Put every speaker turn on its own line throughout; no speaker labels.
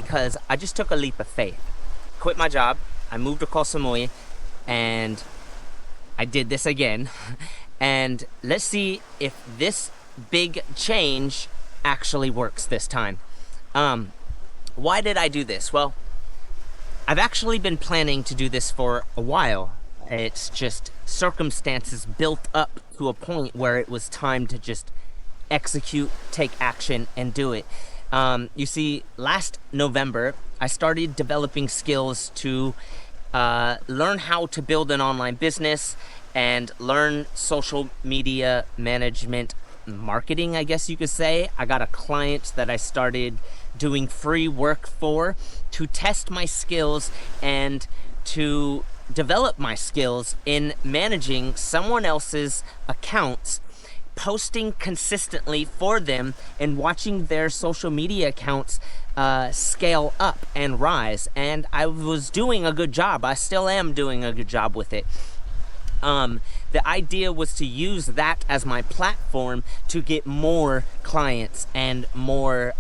because I just took a leap of faith. Quit my job, I moved to Koh Samui, and I did this again. And let's see if this big change actually works this time. Why did I do this? Well, I've actually been planning to do this for a while. It's just circumstances built up to a point where it was time to just execute, take action, and do it. You see, last November, I started developing skills to learn how to build an online business and learn social media management, marketing, I guess you could say. I got a client that I started doing free work for to test my skills and to develop my skills in managing someone else's accounts, posting consistently for them, and watching their social media accounts scale up and rise. And I was doing a good job. I still am doing a good job with it. The idea was to use that as my platform to get more clients and more,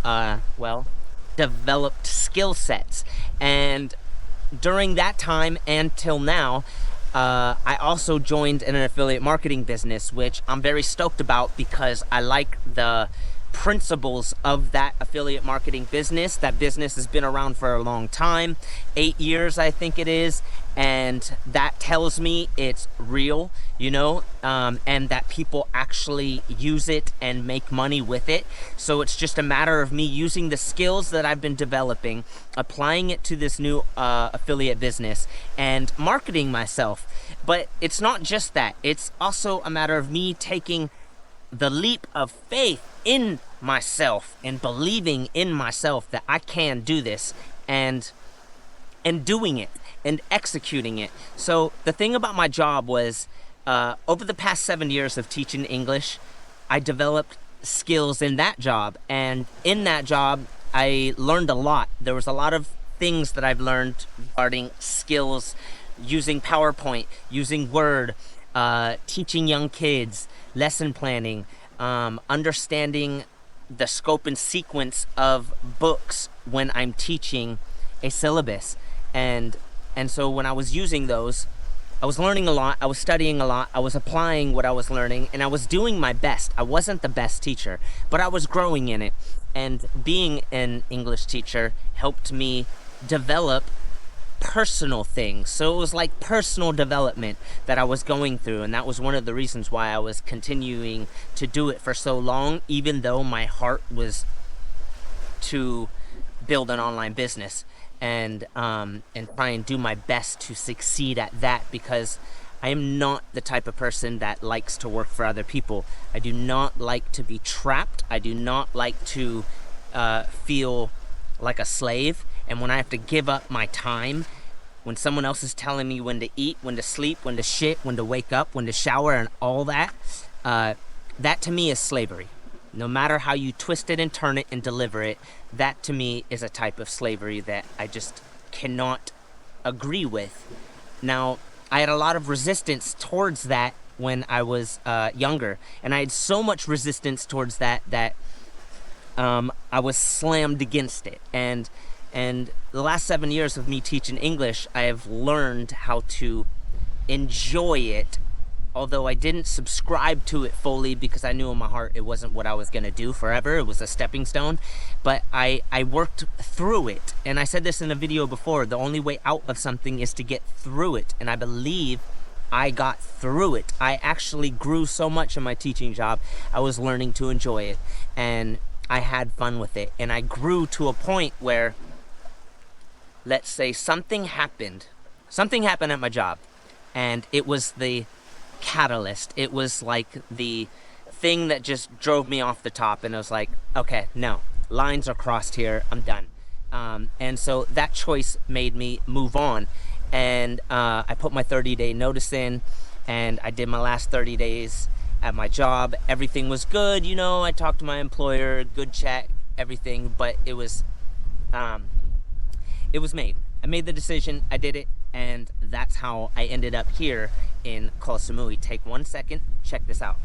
developed skill sets. And during that time and till now, I also joined an affiliate marketing business, which I'm very stoked about because I like the principles of that affiliate marketing business. That business has been around for a long time, 8 years I think it is, and that tells me it's real, and that people actually use it and make money with it. So it's just a matter of me using the skills that I've been developing, applying it to this new affiliate business, and marketing myself. But it's not just that. It's also a matter of me taking the leap of faith in myself and believing in myself that I can do this, and doing it and executing it. So the thing about my job was, over the past 7 years of teaching English, I developed skills in that job, and in that job I learned a lot. There was a lot of things that I've learned regarding skills, using PowerPoint, using Word, teaching young kids, lesson planning, understanding the scope and sequence of books when I'm teaching a syllabus. And so when I was using those, I was learning a lot, I was studying a lot, I was applying what I was learning, and I was doing my best. I wasn't the best teacher, but I was growing in it. And being an English teacher helped me develop personal things. So it was like personal development that I was going through, and that was one of the reasons why I was continuing to do it for so long, even though my heart was to build an online business and try and do my best to succeed at that, because I am not the type of person that likes to work for other people. I do not like to be trapped. I do not like to feel like a slave. And when I have to give up my time, when someone else is telling me when to eat, when to sleep, when to shit, when to wake up, when to shower, and all that, that to me is slavery. No matter how you twist it and turn it and deliver it, that to me is a type of slavery that I just cannot agree with. Now, I had a lot of resistance towards that when I was younger, and I had so much resistance towards that I was slammed against it. And the last 7 years of me teaching English, I have learned how to enjoy it, although I didn't subscribe to it fully because I knew in my heart it wasn't what I was going to do forever. It was a stepping stone. But I worked through it. And I said this in a video before, the only way out of something is to get through it. And I believe I got through it. I actually grew so much in my teaching job. I was learning to enjoy it. And I had fun with it. And I grew to a point where, let's say something happened at my job, and it was the catalyst. It was like the thing that just drove me off the top, and I was like, okay, no, lines are crossed here, I'm done. And so that choice made me move on, and I put my 30-day notice in, and I did my last 30 days at my job. Everything was good, I talked to my employer, good chat, everything, but it was made. I made the decision, I did it, and that's how I ended up here in Koh Samui. Take 1 second, check this out.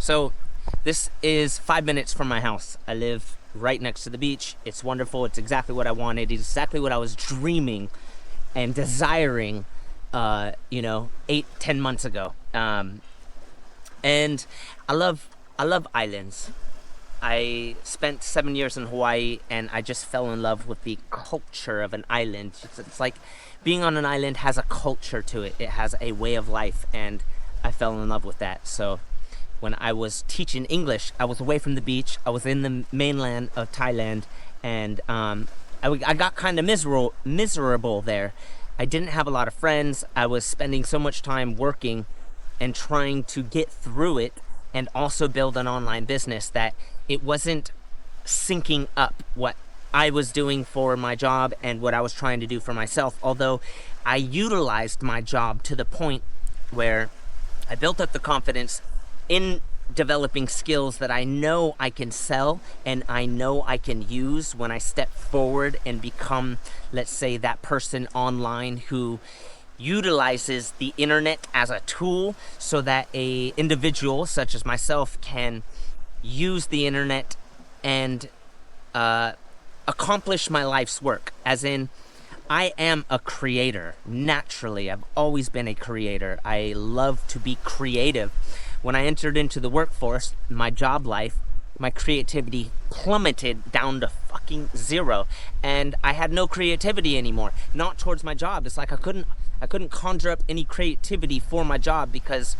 So this is 5 minutes from my house. I live right next to the beach. It's wonderful. It's exactly what I wanted. It's exactly what I was dreaming and desiring, 8-10 months ago. And I love islands. I spent 7 years in Hawaii, and I just fell in love with the culture of an island. It's like being on an island has a culture to it. It has a way of life, and I fell in love with that. So when I was teaching English, I was away from the beach. I was in the mainland of Thailand, and I got kind of miserable there. I didn't have a lot of friends. I was spending so much time working and trying to get through it and also build an online business that it wasn't syncing up what I was doing for my job and what I was trying to do for myself. Although I utilized my job to the point where I built up the confidence in developing skills that I know I can sell and I know I can use when I step forward and become, let's say, that person online who utilizes the internet as a tool so that a individual such as myself can use the internet and accomplish my life's work. As in, I am a creator naturally. I've always been a creator. I love to be creative. When I entered into the workforce, my job life, my creativity plummeted down to fucking zero, and I had no creativity anymore. Not towards my job. It's like I couldn't conjure up any creativity for my job because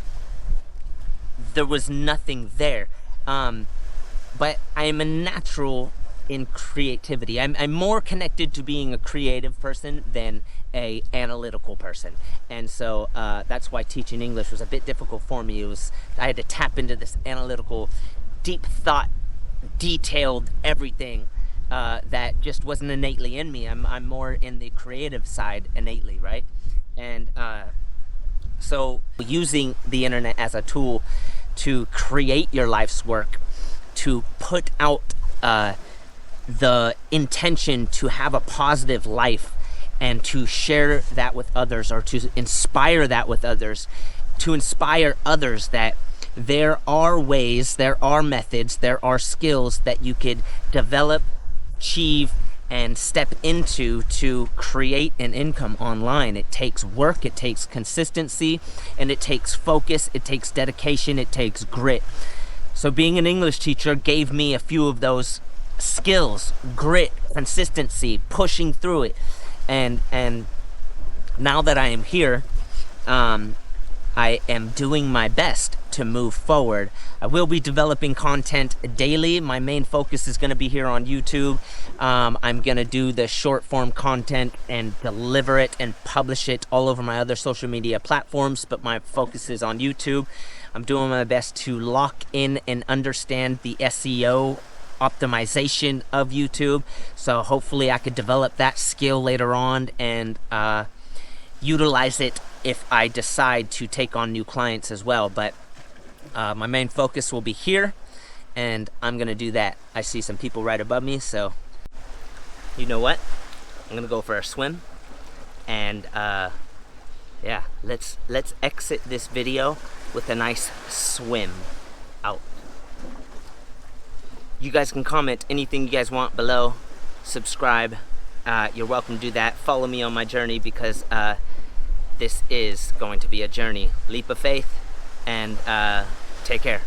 there was nothing there. But I am a natural in creativity. I'm more connected to being a creative person than a analytical person, and so that's why teaching English was a bit difficult for me. I had to tap into this analytical, deep thought, detailed everything that just wasn't innately in me. I'm more in the creative side innately, right? And so using the internet as a tool to create your life's work, to put out the intention to have a positive life and to share that with others, or to inspire that with others, to inspire others that there are ways, there are methods, there are skills that you could develop, achieve, and step into to create an income online. It takes work, it takes consistency, and it takes focus, it takes dedication, it takes grit. So being an English teacher gave me a few of those skills: grit, consistency, pushing through it. And now that I am here, I am doing my best to move forward. I will be developing content daily. My main focus is going to be here on YouTube. I'm going to do the short form content and deliver it and publish it all over my other social media platforms, but my focus is on YouTube. I'm doing my best to lock in and understand the SEO optimization of YouTube, so hopefully I could develop that skill later on and utilize it if I decide to take on new clients as well. But my main focus will be here, and I'm gonna do that. I see some people right above me, so you know what? I'm gonna go for a swim, and yeah, let's exit this video with a nice swim out. You guys can comment anything you guys want below. Subscribe. You're welcome to do that. Follow me on my journey, because this is going to be a journey. Leap of faith, and take care.